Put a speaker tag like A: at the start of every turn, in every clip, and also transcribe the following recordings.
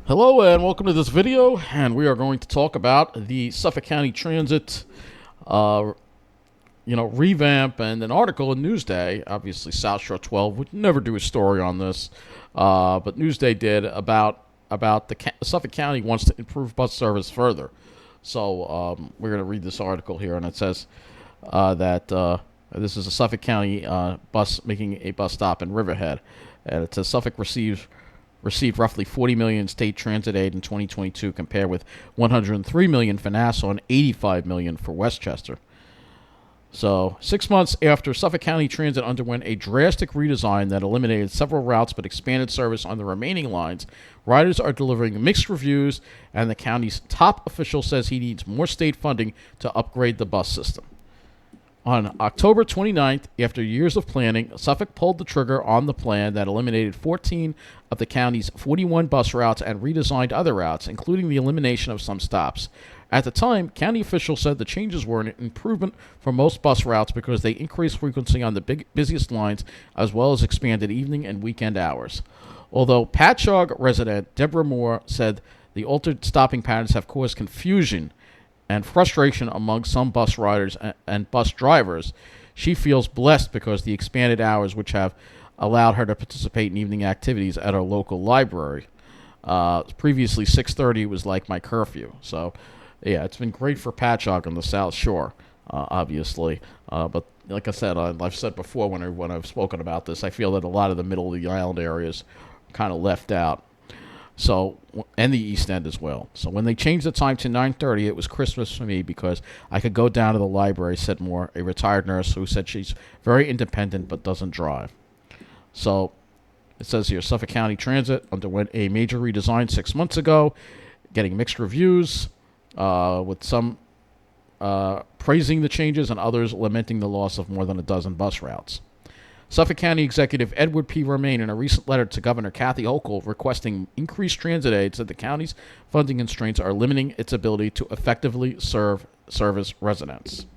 A: Hello and welcome to this video, and we are going to talk about the Suffolk County Transit, uh, revamp, and an article in Newsday. Obviously, South Shore 12 would never do a story on this, but Newsday did about Suffolk County wants to improve bus service further. So we're going to read this article here, and it says that this is a Suffolk County bus making a bus stop in Riverhead, and it says Suffolk received roughly 40 million in state transit aid in 2022, compared with 103 million for Nassau and 85 million for Westchester. So, 6 months after Suffolk County Transit underwent a drastic redesign that eliminated several routes but expanded service on the remaining lines, riders are delivering mixed reviews, and the county's top official says he needs more state funding to upgrade the bus system. On October 29th, after years of planning, Suffolk pulled the trigger on the plan that eliminated 14 of the county's 41 bus routes and redesigned other routes, including the elimination of some stops. At the time, county officials said the changes were an improvement for most bus routes because they increased frequency on the busiest lines, as well as expanded evening and weekend hours. Although Patchogue resident Deborah Moore said the altered stopping patterns have caused confusion and frustration among some bus riders and bus drivers, she feels blessed because the expanded hours, which have allowed her to participate in evening activities at her local library. Previously, 6:30 was like my curfew. So, yeah, it's been great for Patchogue on the South Shore, obviously. But like I said, I've said before when I've spoken about this, I feel that a lot of the middle of the island areas are kind of left out. So, and the East End as well. So when they changed the time to 9:30, it was Christmas for me because I could go down to the library, said Moore, a retired nurse who said she's very independent but doesn't drive. So it says here, Suffolk County Transit underwent a major redesign 6 months ago, getting mixed reviews, with some praising the changes and others lamenting the loss of more than a dozen bus routes. Suffolk County Executive Edward P. Romaine, in a recent letter to Governor Kathy Hochul requesting increased transit aid, said the county's funding constraints are limiting its ability to effectively service residents.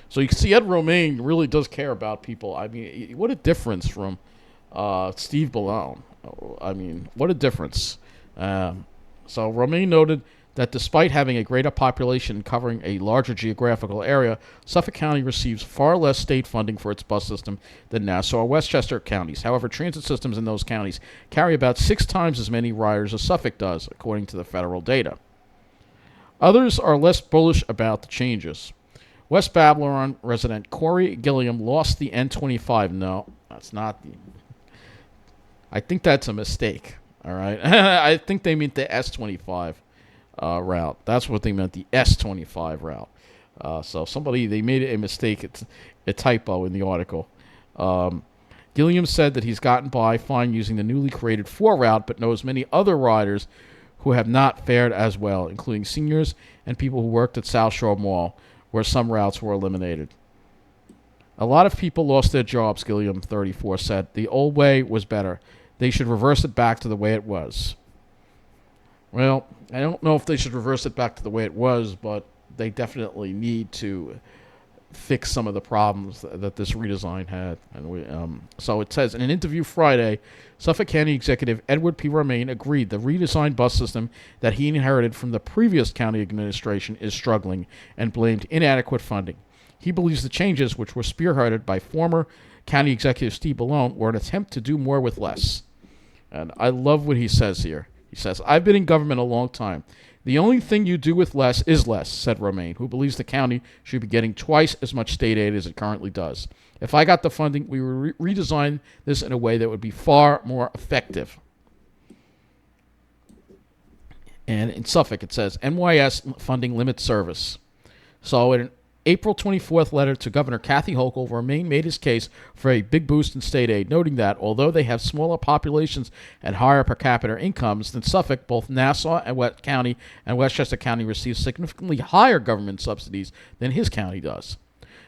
A: So you can see Ed Romaine really does care about people. I mean, what a difference from Steve Ballone. I mean, what a difference. So Romaine noted that despite having a greater population covering a larger geographical area, Suffolk County receives far less state funding for its bus system than Nassau or Westchester counties. However, transit systems in those counties carry about 6 times as many riders as Suffolk does, according to the federal data. Others are less bullish about the changes. West Babylon resident Corey Gilliam lost the N25. No, that's not the... I think that's a mistake, all right? I think they meant the S25. Route. That's what they meant, the S25 route. So they made a mistake. It's a typo in the article. Gilliam said that he's gotten by fine using the newly created 4 route, but knows many other riders who have not fared as well, including seniors and people who worked at South Shore Mall, where some routes were eliminated. A lot of people lost their jobs, Gilliam, 34, said. The old way was better. They should reverse it back to the way it was. Well, I don't know if they should reverse it back to the way it was, but they definitely need to fix some of the problems that this redesign had. And so it says, in an interview Friday, Suffolk County Executive Edward P. Romaine agreed the redesigned bus system that he inherited from the previous county administration is struggling and blamed inadequate funding. He believes the changes, which were spearheaded by former County Executive Steve Ballone, were an attempt to do more with less. And I love what he says here. He says, I've been in government a long time. The only thing you do with less is less, said Romaine, who believes the county should be getting twice as much state aid as it currently does. If I got the funding, we would redesign this in a way that would be far more effective. And in Suffolk, it says, NYS Funding Limit service. So in an April 24th letter to Governor Kathy Hochul, Romaine made his case for a big boost in state aid, noting that although they have smaller populations and higher per capita incomes than Suffolk, both Nassau and County and Westchester County receive significantly higher government subsidies than his county does.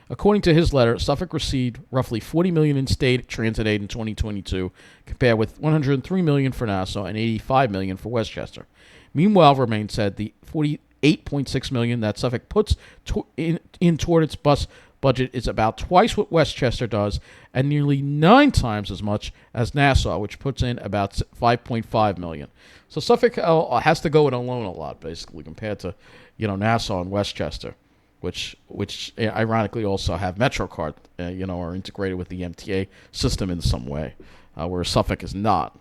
A: According to his letter, Suffolk received roughly $40 million in state transit aid in 2022, compared with $103 million for Nassau and $85 million for Westchester. Meanwhile, Romaine said the $48.6 million that Suffolk puts in toward its bus budget is about twice what Westchester does and nearly 9 times as much as Nassau, which puts in about $5.5 million. So Suffolk has to go it alone a lot, basically, compared to, Nassau and Westchester, which ironically also have MetroCard, are integrated with the MTA system in some way, where Suffolk is not.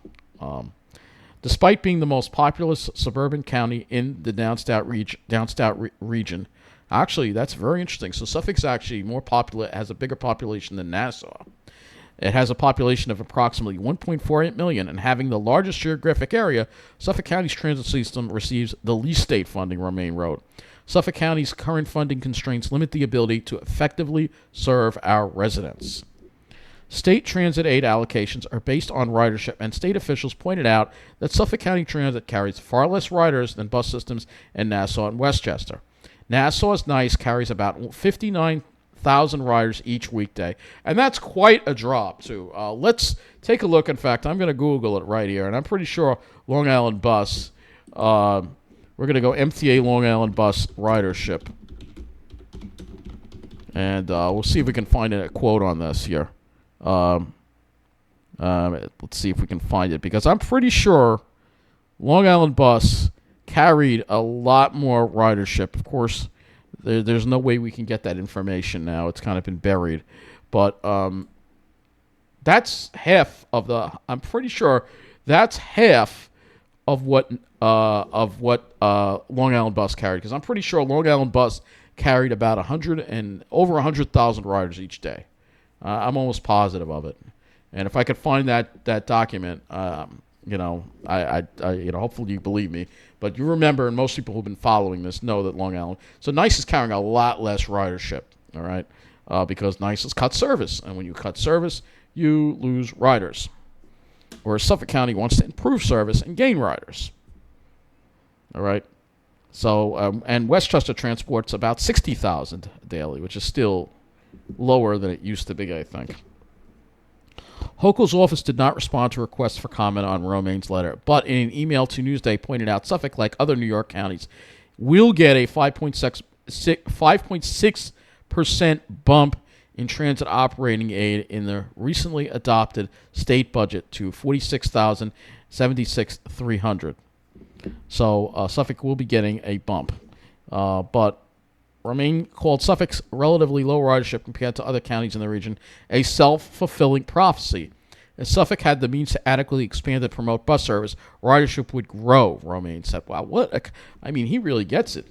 A: Despite being the most populous suburban county in the downstate region, actually, that's very interesting. So Suffolk's actually has a bigger population than Nassau. It has a population of approximately 1.48 million, and having the largest geographic area, Suffolk County's transit system receives the least state funding, Romaine wrote. Suffolk County's current funding constraints limit the ability to effectively serve our residents. State transit aid allocations are based on ridership, and state officials pointed out that Suffolk County Transit carries far less riders than bus systems in Nassau and Westchester. Nassau's NYS carries about 59,000 riders each weekday, and that's quite a drop, too. Let's take a look. In fact, I'm going to Google it right here, and I'm pretty sure Long Island Bus, we're going to go MTA Long Island Bus ridership, and we'll see if we can find a quote on this here. Let's see if we can find it, because I'm pretty sure Long Island Bus carried a lot more ridership. Of course, there's no way we can get that information now. It's kind of been buried, but that's half of the. I'm pretty sure that's half of what Long Island Bus carried, because I'm pretty sure Long Island Bus carried about over 100,000 riders each day. I'm almost positive of it, and if I could find that document, hopefully you believe me. But you remember, and most people who've been following this know that Long Island. So NYS is carrying a lot less ridership, all right, because NYS has cut service, and when you cut service, you lose riders. Whereas Suffolk County wants to improve service and gain riders, all right. So and Westchester transports about 60,000 daily, which is still lower than it used to be, I think. Hochul's office did not respond to requests for comment on Romaine's letter, but in an email to Newsday pointed out Suffolk, like other New York counties, will get a 5.6% bump in transit operating aid in the recently adopted state budget to $46,076,300. So Suffolk will be getting a bump, but Romaine called Suffolk's relatively low ridership compared to other counties in the region a self-fulfilling prophecy. If Suffolk had the means to adequately expand and promote bus service, ridership would grow, Romaine said. Wow, he really gets it.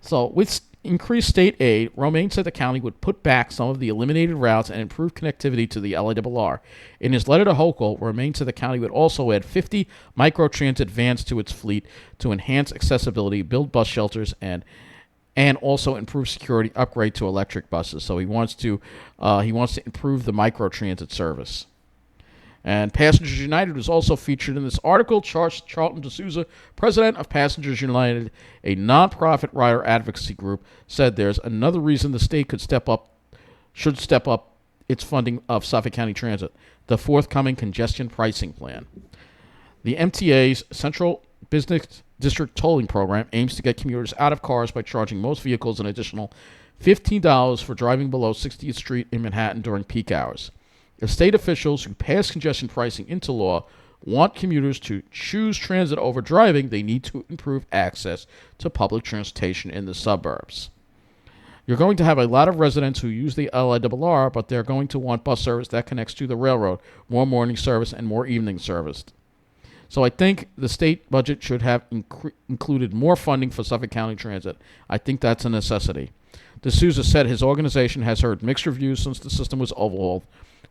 A: So with increased state aid, Romaine said the county would put back some of the eliminated routes and improve connectivity to the LIRR. In his letter to Hochul, Romaine said the county would also add 50 microtransit vans to its fleet to enhance accessibility, build bus shelters, and also improve security, upgrade to electric buses. So he wants to improve the microtransit service. And Passengers United was also featured in this article. Charlton D'Souza, president of Passengers United, a nonprofit rider advocacy group, said there's another reason the state should step up its funding of Suffolk County Transit: the forthcoming congestion pricing plan. The MTA's Central Business District tolling program aims to get commuters out of cars by charging most vehicles an additional $15 for driving below 60th Street in Manhattan during peak hours. If state officials who pass congestion pricing into law want commuters to choose transit over driving, they need to improve access to public transportation in the suburbs. You're going to have a lot of residents who use the LIRR, but they're going to want bus service that connects to the railroad, more morning service, and more evening service. So I think the state budget should have included more funding for Suffolk County Transit. I think that's a necessity. D'Souza said his organization has heard mixed reviews since the system was overhauled,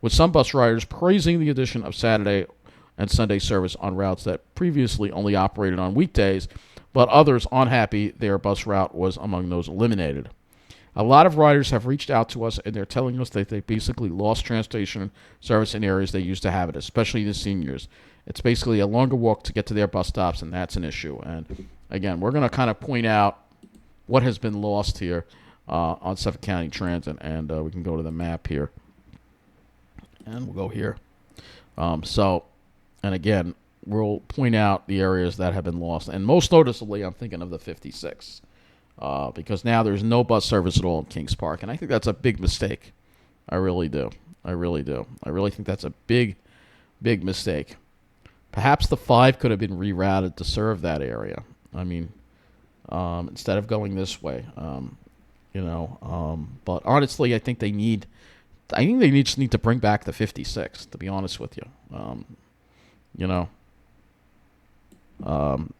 A: with some bus riders praising the addition of Saturday and Sunday service on routes that previously only operated on weekdays, but others unhappy their bus route was among those eliminated. A lot of riders have reached out to us, and they're telling us that they basically lost transportation service in areas they used to have it, especially the seniors. It's basically a longer walk to get to their bus stops, and that's an issue. And again, we're going to kind of point out what has been lost here on Suffolk County Transit, and we can go to the map here. And we'll go here. And again, we'll point out the areas that have been lost. And most noticeably, I'm thinking of the 56. because now there's no bus service at all in Kings Park, and I think that's a big mistake. I really do. I really do. I really think that's a big, big mistake. Perhaps the 5 could have been rerouted to serve that area. I mean, instead of going this way, But honestly, I think they just need to bring back the 56. To be honest with you,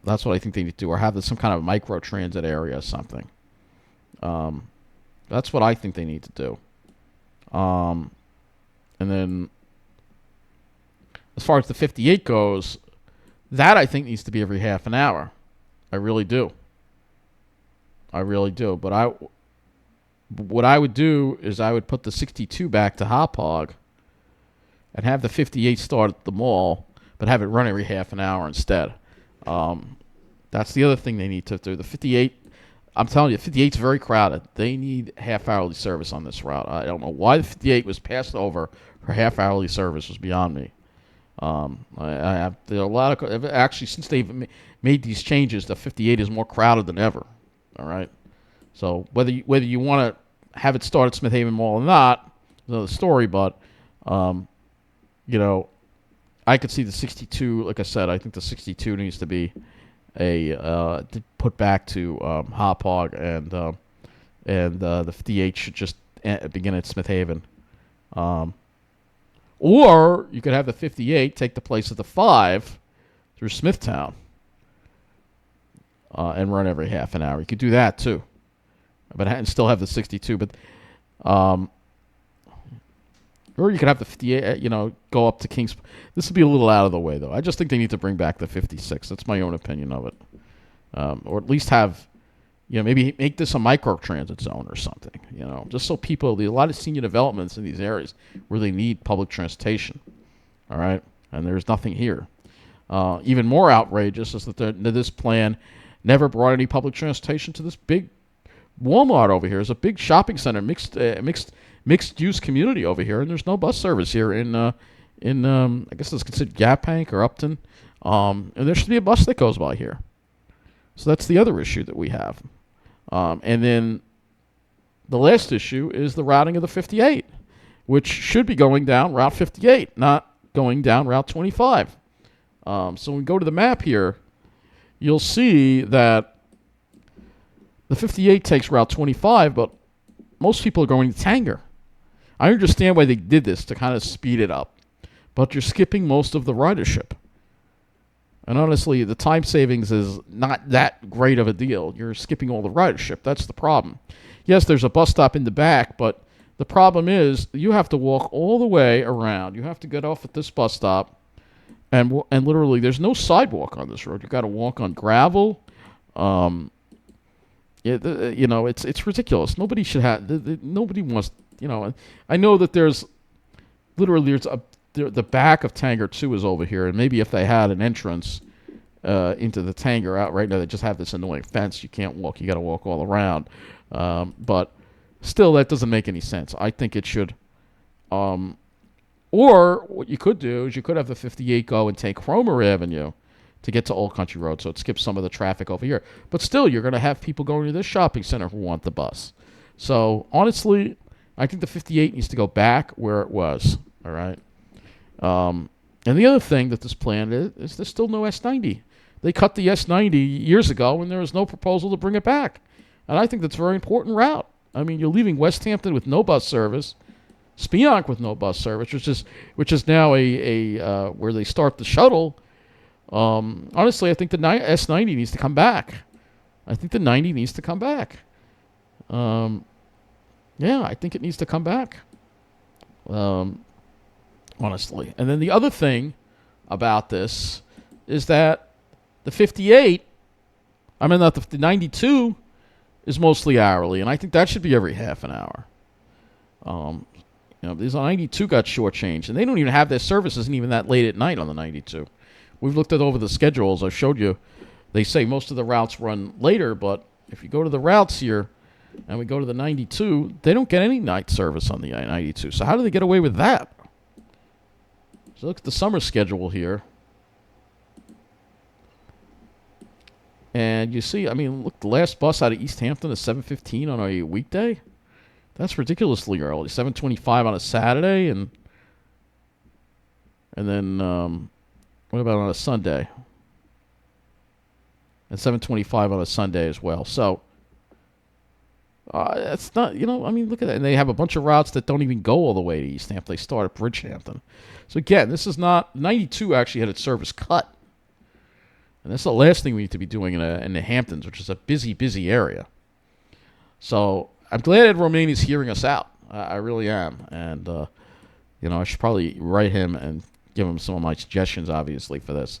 A: that's what I think they need to do, or have some kind of micro transit area or something. That's what I think they need to do. And then, as far as the 58 goes, that I think needs to be every half an hour. I really do. But what I would do is I would put the 62 back to Hauppauge and have the 58 start at the mall, but have it run every half an hour instead. That's the other thing they need to do. The 58, I'm telling you, 58 is very crowded. They need half-hourly service on this route. I don't know why the 58 was passed over for half-hourly service. Was beyond me. There are a lot of, actually, since they've made these changes, the 58 is more crowded than ever. All right. So whether you want to have it start at Smith Haven Mall or not, is another story. But I could see the 62. Like I said, I think the 62 needs to be put back to Hauppauge, and the 58 should just begin at Smith Haven. Or you could have the 58 take the place of the 5 through Smithtown and run every half an hour. You could do that too, and still have the 62. But or you could have the 58. Go up to Kings. This would be a little out of the way, though. I just think they need to bring back the 56. That's my own opinion of it, or at least have. Maybe make this a micro-transit zone or something, just so people, there's a lot of senior developments in these areas where they need public transportation, all right? And there's nothing here. Even more outrageous is that this plan never brought any public transportation to this big Walmart over here. It's a big shopping center, mixed-use community over here, and there's no bus service here in I guess it's considered Gaphank or Upton, and there should be a bus that goes by here. So that's the other issue that we have. And then the last issue is the routing of the 58, which should be going down Route 58, not going down Route 25. So when we go to the map here, you'll see that the 58 takes Route 25, but most people are going to Tanger. I understand why they did this, to kind of speed it up, but you're skipping most of the ridership. And honestly, the time savings is not that great of a deal. You're skipping all the ridership. That's the problem. Yes, there's a bus stop in the back, but the problem is you have to walk all the way around. You have to get off at this bus stop, and literally there's no sidewalk on this road. You got to walk on gravel. It's ridiculous. Nobody should have. Nobody wants. I know that there's the back of Tanger 2 is over here, and maybe if they had an entrance into the Tanger out right now, they just have this annoying fence. You can't walk. You got to walk all around. But still, that doesn't make any sense. I think it should. Or what you could do is you could have the 58 go and take Cromer Avenue to get to Old Country Road, so it skips some of the traffic over here. But still, you're going to have people going to this shopping center who want the bus. So honestly, I think the 58 needs to go back where it was. All right. And the other thing that this plan is there's still no S90. They cut the S90 years ago, and there was no proposal to bring it back. And I think that's a very important route. I mean, you're leaving West Hampton with no bus service, Spionk with no bus service, which is now a where they start the shuttle. Honestly, I think the S90 needs to come back. I think the 90 needs to come back. I think it needs to come back. Honestly. And then the other thing about this is that the 58, not the 92 is mostly hourly, and I think that should be every half an hour. These 92 got shortchanged, and they don't even have their service isn't even that late at night on the 92. We've looked at over the schedules. I showed you. They say most of the routes run later, but if you go to the routes here and we go to the 92, they don't get any night service on the 92. So how do they get away with that? So look at the summer schedule here. And you see, I mean, look, the last bus out of East Hampton is 7:15 on a weekday. That's ridiculously early. 7:25 on a Saturday, and then what about on a Sunday? And 7:25 on a Sunday as well. So it's not, I mean, look at that. And they have a bunch of routes that don't even go all the way to East Hampton. They start at Bridgehampton. So again, this is not 92 actually had its service cut. And that's the last thing we need to be doing in the Hamptons, which is a busy, busy area. So I'm glad Ed Romaine is hearing us out. I really am. And, I should probably write him and give him some of my suggestions, obviously, for this,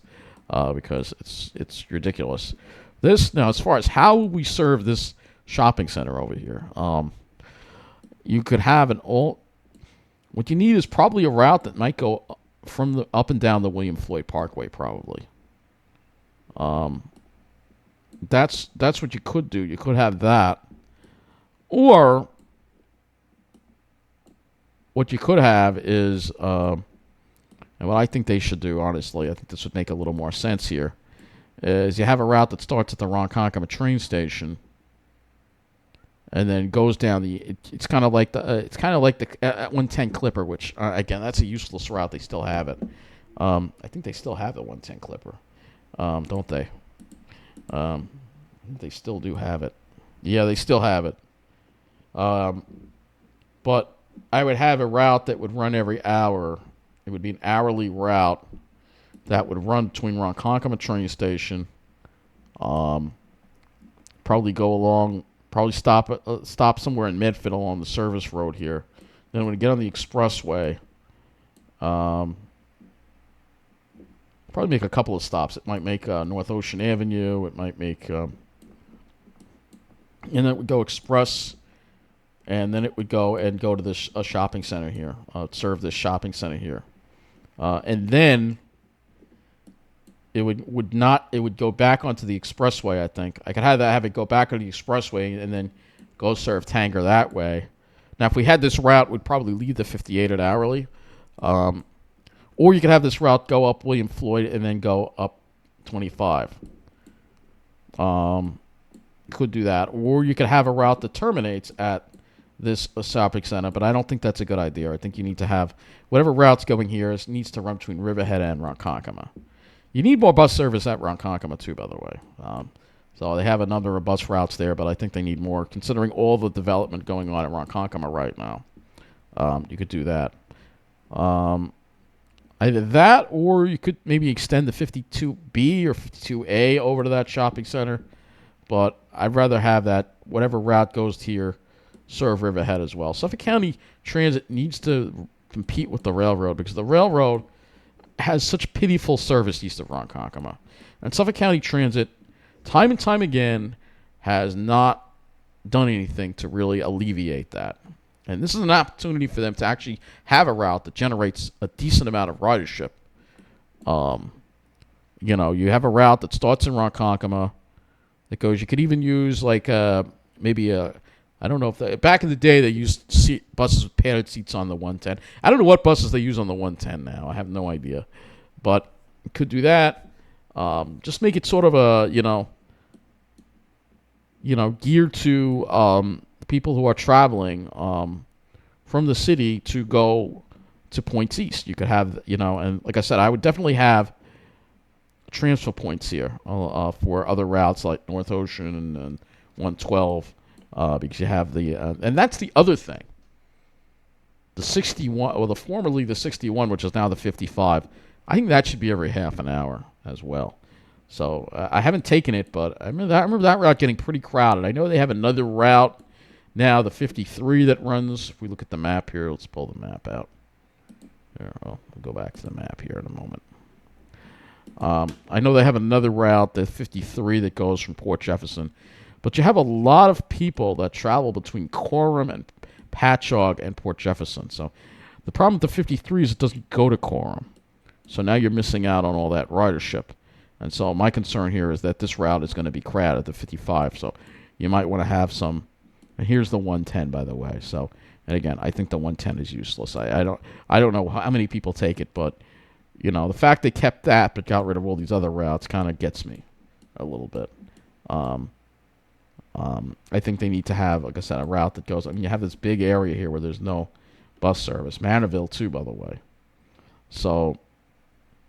A: because it's ridiculous. Now, as far as how we serve this shopping center over here, you could have what you need is probably a route that might go from the up and down the William Floyd Parkway, probably. That's what you could do. You could have that, or what you could have is, and what I think they should do, honestly, I think this would make a little more sense here, is you have a route that starts at the Ronkonkoma train station, and then goes down it's kind of like the 110 Clipper, which again, that's a useless route. They still have it. I think they still have the 110 Clipper. Don't they? They still do have it. Yeah, they still have it. But I would have a route that would run every hour. It would be an hourly route that would run between Ronkonkoma train station. Probably go along. Probably stop somewhere in Medford along the service road here. Then when we get on the expressway, probably make a couple of stops. It might make North Ocean Avenue. It might make, and then it would go express, and then it would go to this shopping center here. Serve this shopping center here, and then it would go back onto the expressway. I think I could have it go back on the expressway and then go serve Tanger that way. Now, if we had this route, we'd probably leave the 58 at hourly. Or you could have this route go up William Floyd and then go up 25. Could do that. Or you could have a route that terminates at this shopping center, but I don't think that's a good idea. I think you need to have whatever route's going here needs to run between Riverhead and Ronkonkoma. You need more bus service at Ronkonkoma too, by the way. So they have a number of bus routes there, but I think they need more, considering all the development going on at Ronkonkoma right now. You could do that. Either that, or you could maybe extend the 52B or 52A over to that shopping center. But I'd rather have that, whatever route goes here, serve Riverhead as well. Suffolk County Transit needs to compete with the railroad, because the railroad has such pitiful service east of Ronkonkoma. And Suffolk County Transit, time and time again, has not done anything to really alleviate that. And this is an opportunity for them to actually have a route that generates a decent amount of ridership. You have a route that starts in Ronkonkoma that goes. You could even use maybe I don't know if back in the day they used buses with padded seats on the 110. I don't know what buses they use on the 110 now. I have no idea, but you could do that. Just make it sort of a geared to people who are traveling from the city to go to points east. You could have, and like I said, I would definitely have transfer points here for other routes like North Ocean and 112, because you have and that's the other thing. The 61, or formerly the 61, which is now the 55, I think that should be every half an hour as well. So I haven't taken it, but I remember that route getting pretty crowded. I know they have another route now, the 53 that runs. If we look at the map here, let's pull the map out. Here, we'll go back to the map here in a moment. I know they have another route, the 53, that goes from Port Jefferson. But you have a lot of people that travel between Coram and Patchogue and Port Jefferson. So the problem with the 53 is it doesn't go to Coram. So now you're missing out on all that ridership. And so my concern here is that this route is going to be crowded, the 55. So you might want to have some. And here's the 110, by the way. So, and again, I think the 110 is useless. I don't know how many people take it, but the fact they kept that but got rid of all these other routes kind of gets me a little bit. Um, I think they need to have, like I said, a route that goes. I mean, you have this big area here where there's no bus service. Manorville too, by the way. So,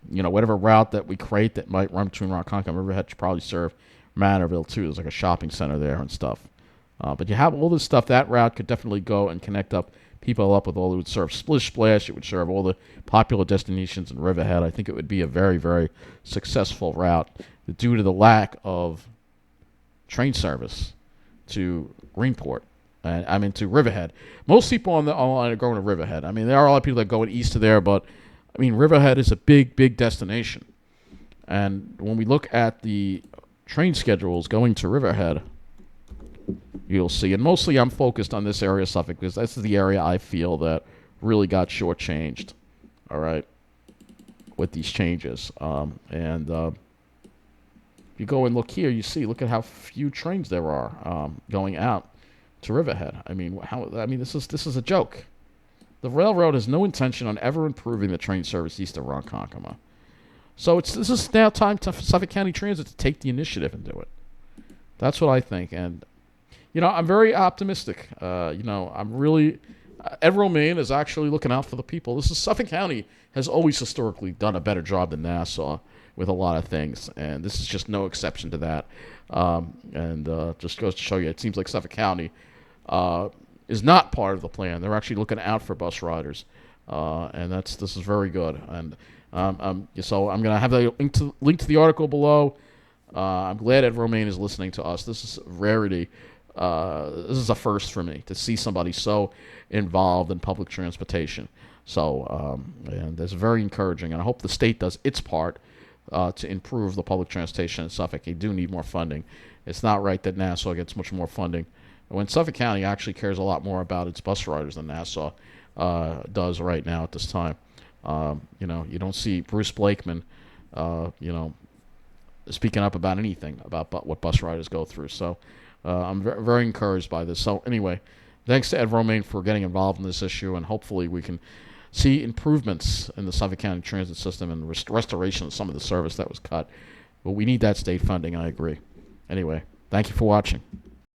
A: whatever route that we create that might run between Ronkonkoma and Riverhead should probably serve Manorville too. There's like a shopping center there and stuff. But you have all this stuff. That route could definitely go and connect up people up with all. It would serve Splish Splash. It would serve all the popular destinations in Riverhead. I think it would be a very, very successful route due to the lack of train service to Greenport. To Riverhead. Most people on the line are going to Riverhead. I mean, there are a lot of people that are going east of there, but I mean, Riverhead is a big, big destination. And when we look at the train schedules going to Riverhead, you'll see, and mostly I'm focused on this area of Suffolk because this is the area I feel that really got shortchanged, all right, with these changes. If you go and look here, you see, look at how few trains there are going out to Riverhead. I mean, this is a joke. The railroad has no intention on ever improving the train service east of Ronkonkoma. So this is now time for Suffolk County Transit to take the initiative and do it. That's what I think. And, I'm very optimistic. I'm really... Ed Romaine is actually looking out for the people. Suffolk County has always historically done a better job than Nassau with a lot of things. And this is just no exception to that. Just goes to show you, it seems like Suffolk County is not part of the plan. They're actually looking out for bus riders. This is very good. And so I'm going to have the link to the article below. I'm glad Ed Romaine is listening to us. This is a rarity. This is a first for me to see somebody so involved in public transportation. So, and that's very encouraging. And I hope the state does its part to improve the public transportation in Suffolk. They do need more funding. It's not right that Nassau gets much more funding when Suffolk County actually cares a lot more about its bus riders than Nassau does right now at this time. You don't see Bruce Blakeman, speaking up about anything about what bus riders go through. So I'm very encouraged by this. So anyway, thanks to Ed Romaine for getting involved in this issue, and hopefully we can see improvements in the Suffolk County transit system and restoration of some of the service that was cut. But we need that state funding, I agree. Anyway, thank you for watching.